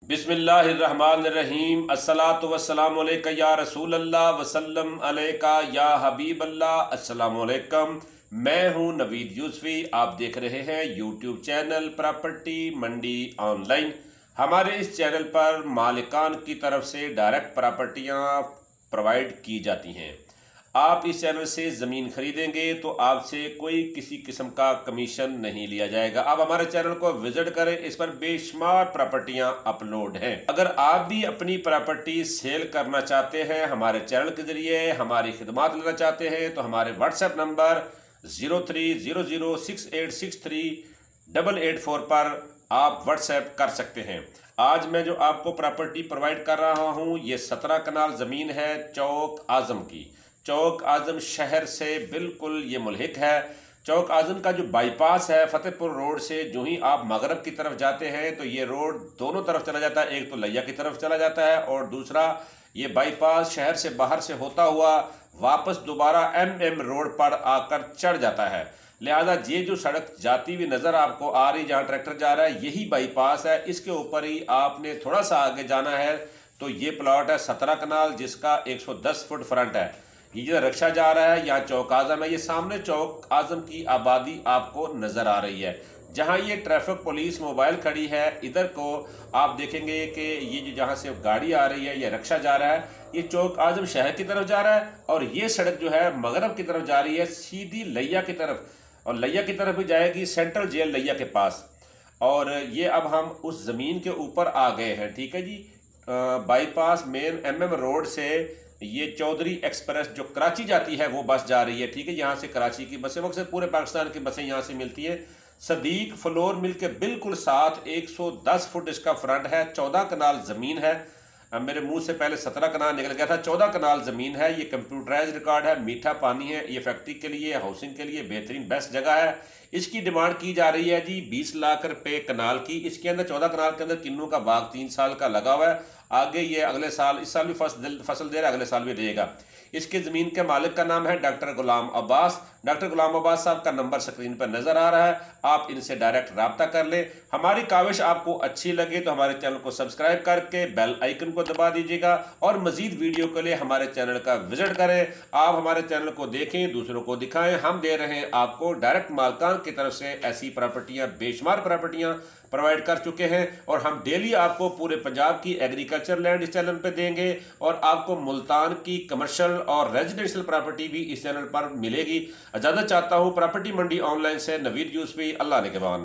बिस्मिल्लाहिर्रहमानिर्रहीम। अस्सलातु वस्सलामु अलैका या रसूल अल्लाह वसल्लम अलैका या हबीब अल्लाह। अस्सलामु अलैकुम। मैं हूं नवीद यूसुफी। आप देख रहे हैं यूट्यूब चैनल प्रॉपर्टी मंडी ऑनलाइन। हमारे इस चैनल पर मालिकान की तरफ से डायरेक्ट प्रॉपर्टियां प्रोवाइड की जाती हैं। आप इस चैनल से ज़मीन खरीदेंगे तो आपसे कोई किसी किस्म का कमीशन नहीं लिया जाएगा। आप हमारे चैनल को विजिट करें, इस पर बेशुमार प्रॉपर्टियां अपलोड हैं। अगर आप भी अपनी प्रॉपर्टी सेल करना चाहते हैं, हमारे चैनल के ज़रिए हमारी खिदमत लेना चाहते हैं, तो हमारे व्हाट्सएप नंबर 0300686384 पर आप व्हाट्सएप कर सकते हैं। आज मैं जो आपको प्रॉपर्टी प्रोवाइड कर रहा हूँ, ये 17 कनाल ज़मीन है चौक आज़म की। चौक आज़म शहर से बिल्कुल ये मुल्हिक है। चौक आज़म का जो बाईपास है फतेहपुर रोड से, जो ही आप मगरब की तरफ जाते हैं तो ये रोड दोनों तरफ चला जाता है। एक तो लिया की तरफ चला जाता है और दूसरा ये बाईपास शहर से बाहर से होता हुआ वापस दोबारा MM रोड पर आकर चढ़ जाता है। लिहाजा ये जो सड़क जाती हुई नज़र आपको आ रही, जहाँ ट्रैक्टर जा रहा है, यही बाईपास है। इसके ऊपर ही आपने थोड़ा सा आगे जाना है तो ये प्लाट है 17 कनाल, जिसका 110 फुट फ्रंट है। ये जो रिक्शा जा रहा है यहाँ चौक आज़म है। ये सामने चौक आज़म की आबादी आपको नज़र आ रही है। जहाँ ये ट्रैफिक पुलिस मोबाइल खड़ी है, इधर को आप देखेंगे कि ये जो जहाँ से गाड़ी आ रही है, ये रिक्शा जा रहा है, ये चौक आज़म शहर की तरफ जा रहा है। और ये सड़क जो है मगरब की तरफ जा रही है, सीधी लिया की तरफ, और लिया की तरफ भी जाएगी सेंट्रल जेल लिया के पास। और ये अब हम उस ज़मीन के ऊपर आ गए हैं। ठीक है जी, बाईपास मेन MM रोड से ये चौधरी एक्सप्रेस जो कराची जाती है वो बस जा रही है। ठीक है, यहाँ से कराची की बसें, वक्त से पूरे पाकिस्तान की बसें यहाँ से मिलती हैं। सदीक फ्लोर मिल के बिल्कुल साथ 110 फुट इसका फ्रंट है। 14 कनाल ज़मीन है। मेरे मुंह से पहले 17 कनाल निकल गया था। 14 कनाल ज़मीन है। ये कंप्यूटराइज रिकॉर्ड है। मीठा पानी है। ये फैक्ट्री के लिए, हाउसिंग के लिए बेहतरीन बेस्ट जगह है। इसकी डिमांड की जा रही है जी 20 लाख रुपए कनाल की। इसके अंदर 14 कनाल के अंदर किन्नू का बाग 3 साल का लगा हुआ है। आगे ये अगले साल, इस साल भी फसल दे रहा है, अगले साल भी देगा। इसके ज़मीन के मालिक का नाम है डॉक्टर गुलाम अब्बास। डॉक्टर गुलाम अब्बास साहब का नंबर स्क्रीन पर नज़र आ रहा है। आप इनसे डायरेक्ट रब्ता कर लें। हमारी काविश आपको अच्छी लगे तो हमारे चैनल को सब्सक्राइब करके बेल आइकन को दबा दीजिएगा और मज़ीद वीडियो के लिए हमारे चैनल का विजिट करें। आप हमारे चैनल को देखें, दूसरों को दिखाएं। हम दे रहे हैं आपको डायरेक्ट मालिकान की तरफ से ऐसी प्रॉपर्टियाँ, बेशुमार प्रॉपर्टियाँ प्रोवाइड कर चुके हैं। और हम डेली आपको पूरे पंजाब की एग्रीकल्चर लैंड इस चैनल पे देंगे और आपको मुल्तान की कमर्शियल और रेजिडेंशियल प्रॉपर्टी भी इस चैनल पर मिलेगी। इजाज़त चाहता हूँ प्रॉपर्टी मंडी ऑनलाइन से। नवीद यूसुफी, अल्लाह ने के बाद।